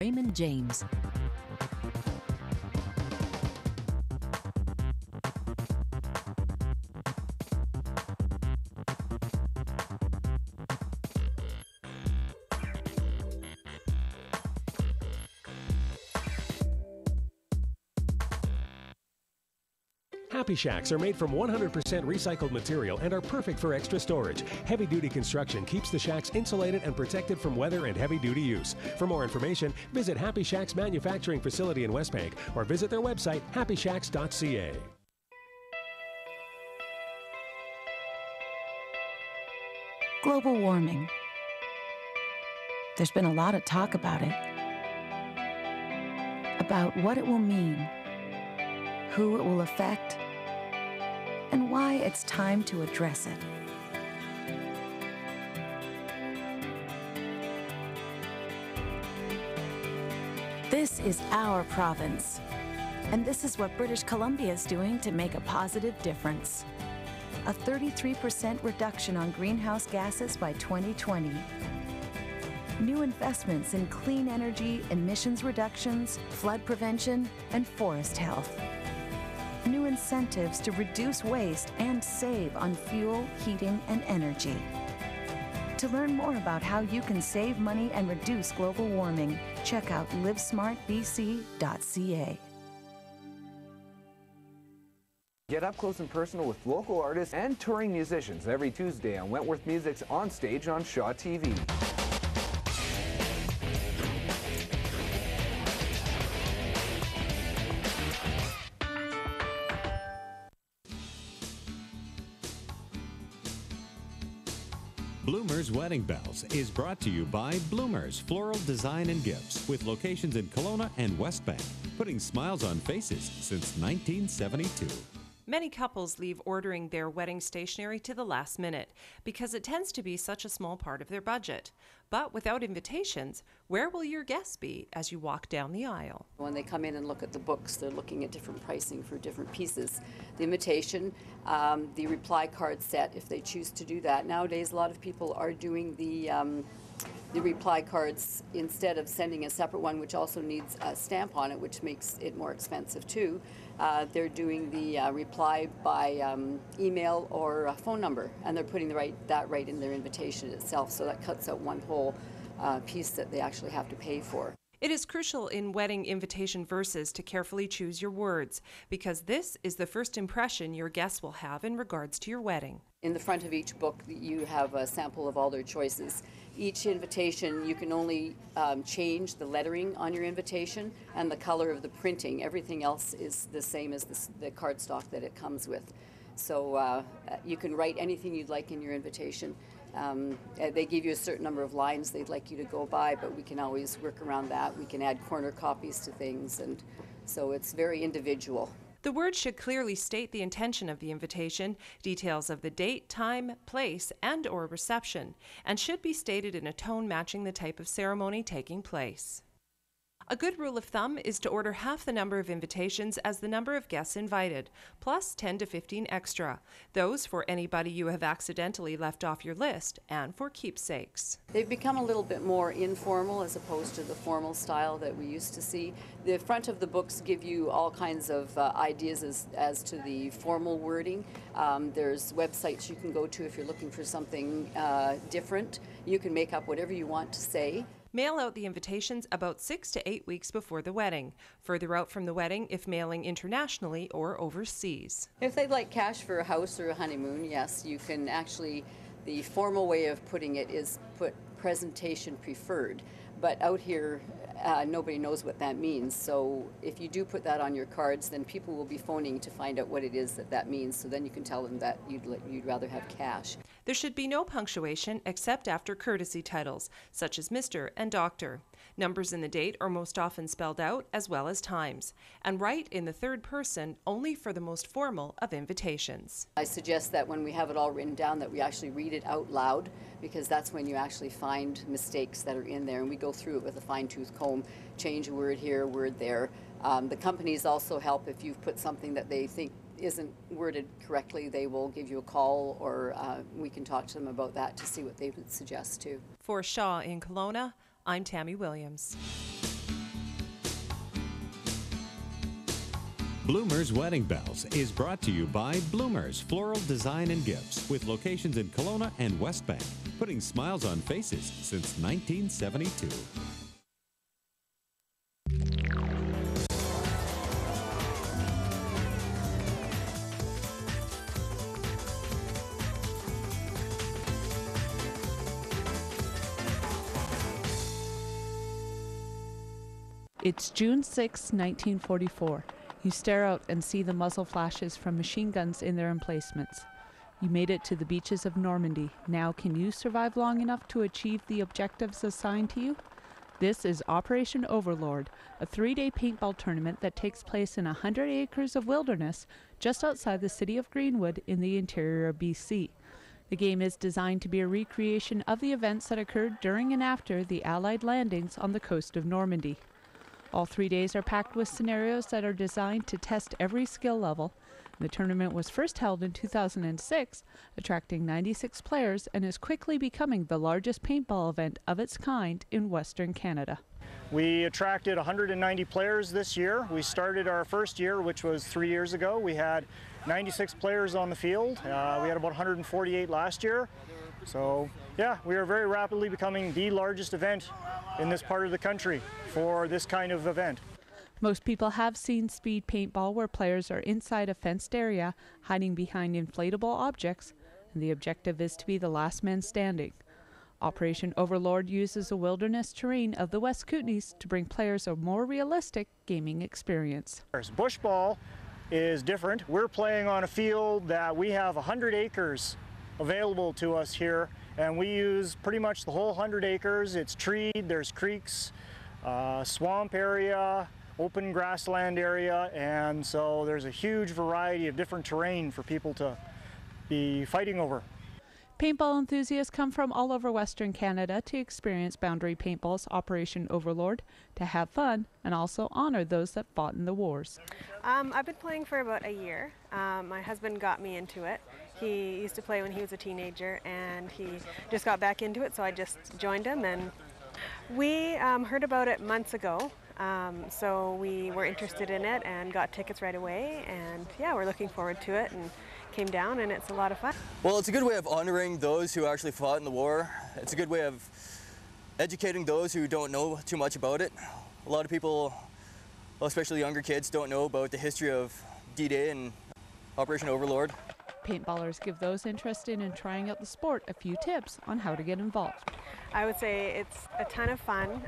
Raymond James. Happy Shacks are made from 100% recycled material and are perfect for extra storage. Heavy-duty construction keeps the shacks insulated and protected from weather and heavy-duty use. For more information, visit Happy Shacks manufacturing facility in West Bank or visit their website, happyshacks.ca. Global warming. There's been a lot of talk about it. About what it will mean, who it will affect, and why it's time to address it. This is our province, and this is what British Columbia is doing to make a positive difference. A 33% reduction on greenhouse gases by 2020. New investments in clean energy, emissions reductions, flood prevention, and forest health. New incentives to reduce waste and save on fuel, heating, and energy. To learn more about how you can save money and reduce global warming, check out livesmartbc.ca. Get up close and personal with local artists and touring musicians every Tuesday on Wentworth Music's On Stage on Shaw TV. Bloomer's Wedding Bells is brought to you by Bloomer's Floral Design and Gifts, with locations in Kelowna and West Bank, putting smiles on faces since 1972. Many couples leave ordering their wedding stationery to the last minute because it tends to be such a small part of their budget. But without invitations, where will your guests be as you walk down the aisle? When they come in and look at the books, they're looking at different pricing for different pieces. The invitation, the reply card set, if they choose to do that. Nowadays, a lot of people are doing the reply cards instead of sending a separate one, which also needs a stamp on it, which makes it more expensive too. They're doing the reply by email or phone number, and they're putting that right in their invitation itself, so that cuts out one whole piece that they actually have to pay for. It is crucial in wedding invitation verses to carefully choose your words, because this is the first impression your guests will have in regards to your wedding. In the front of each book, you have a sample of all their choices. Each invitation, you can only change the lettering on your invitation and the color of the printing. Everything else is the same as the cardstock that it comes with. So you can write anything you'd like in your invitation. They give you a certain number of lines they'd like you to go by, but we can always work around that. We can add corner copies to things, and so it's very individual. The words should clearly state the intention of the invitation, details of the date, time, place, and/or reception, and should be stated in a tone matching the type of ceremony taking place. A good rule of thumb is to order half the number of invitations as the number of guests invited, plus 10 to 15 extra. Those for anybody you have accidentally left off your list, and for keepsakes. They've become a little bit more informal as opposed to the formal style that we used to see. The front of the books give you all kinds of ideas as to the formal wording. There's websites you can go to if you're looking for something different. You can make up whatever you want to say. Mail out the invitations about 6 to 8 weeks before the wedding. Further out from the wedding if mailing internationally or overseas. If they'd like cash for a house or a honeymoon, yes, you can actually, the formal way of putting it is put presentation preferred. But out here, nobody knows what that means. So if you do put that on your cards, then people will be phoning to find out what it is that means. So then you can tell them that you'd rather have cash. There should be no punctuation except after courtesy titles, such as Mr. and Dr. Numbers in the date are most often spelled out, as well as times. And write in the third person only for the most formal of invitations. I suggest that when we have it all written down that we actually read it out loud, because that's when you actually find mistakes that are in there. And we go through it with a fine-tooth comb, change a word here, a word there. The companies also help if you've put something that they think isn't worded correctly. They will give you a call, or we can talk to them about that to see what they would suggest too. For Shaw in Kelowna, I'm Tammy Williams. Bloomer's Wedding Bells is brought to you by Bloomer's Floral Design and Gifts, with locations in Kelowna and West Bank, putting smiles on faces since 1972. It's June 6, 1944. You stare out and see the muzzle flashes from machine guns in their emplacements. You made it to the beaches of Normandy. Now, can you survive long enough to achieve the objectives assigned to you? This is Operation Overlord, a 3-day paintball tournament that takes place in 100 acres of wilderness just outside the city of Greenwood in the interior of BC. The game is designed to be a recreation of the events that occurred during and after the Allied landings on the coast of Normandy. All 3 days are packed with scenarios that are designed to test every skill level. The tournament was first held in 2006, attracting 96 players, and is quickly becoming the largest paintball event of its kind in Western Canada. We attracted 190 players this year. We started our first year, which was 3 years ago. We had 96 players on the field. We had about 148 last year. So yeah, we are very rapidly becoming the largest event in this part of the country for this kind of event. Most people have seen speed paintball, where players are inside a fenced area, hiding behind inflatable objects, and the objective is to be the last man standing. Operation Overlord uses the wilderness terrain of the West Kootenays to bring players a more realistic gaming experience. Bush ball is different. We're playing on a field that we have 100 acres available to us here, and we use pretty much the whole 100 acres. It's treed, there's creeks, swamp area, open grassland area, and so there's a huge variety of different terrain for people to be fighting over. Paintball enthusiasts come from all over Western Canada to experience Boundary Paintball's Operation Overlord, to have fun and also honor those that fought in the wars. I've been playing for about a year. My husband got me into it. He used to play when he was a teenager, and he just got back into it, so I just joined him. And we heard about it months ago, so we were interested in it and got tickets right away, and yeah, we're looking forward to it and came down, and it's a lot of fun. Well, it's a good way of honoring those who actually fought in the war. It's a good way of educating those who don't know too much about it. A lot of people, well, especially younger kids, don't know about the history of D-Day and Operation Overlord. Paintballers give those interested in trying out the sport a few tips on how to get involved. I would say it's a ton of fun.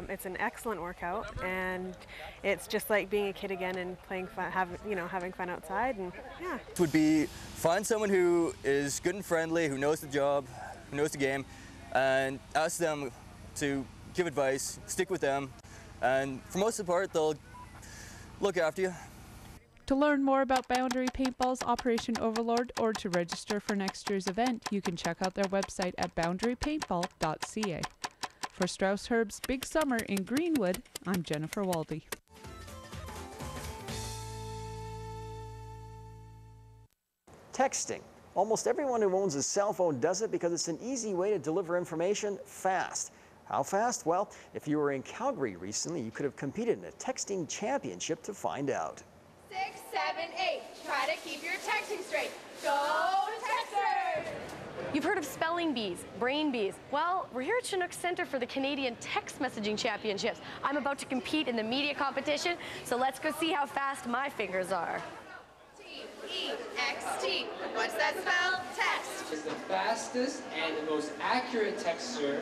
It's an excellent workout, and it's just like being a kid again and playing fun, having fun outside. And yeah, It would be find someone who is good and friendly, who knows the job, who knows the game, and ask them to give advice, stick with them, and for most of the part, they'll look after you. To learn more about Boundary Paintball's Operation Overlord, or to register for next year's event, you can check out their website at boundarypaintball.ca. For Strauss Herb's Big Summer in Greenwood, I'm Jennifer Waldy. Texting. Almost everyone who owns a cell phone does it because it's an easy way to deliver information fast. How fast? Well, if you were in Calgary recently, you could have competed in a texting championship to find out. 6, 7, 8. Try to keep your texting straight. Go Texters! You've heard of spelling bees, brain bees. Well, we're here at Chinook Center for the Canadian Text Messaging Championships. I'm about to compete in the media competition, so let's go see how fast my fingers are. T-E-X-T. What's that spell? Text. Is the fastest and the most accurate texter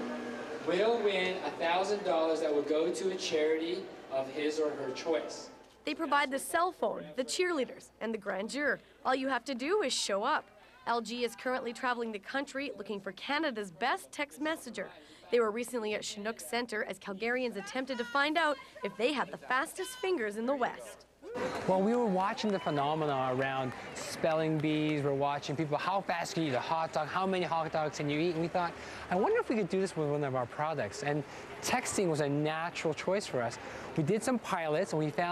will win $1,000 that will go to a charity of his or her choice. They provide the cell phone, the cheerleaders, and the grandeur. All you have to do is show up. LG is currently traveling the country looking for Canada's best text messenger. They were recently at Chinook Center as Calgarians attempted to find out if they had the fastest fingers in the West. Well, we were watching the phenomena around spelling bees. We're watching people, how fast can you eat a hot dog? How many hot dogs can you eat? And we thought, I wonder if we could do this with one of our products. And texting was a natural choice for us. We did some pilots, and we found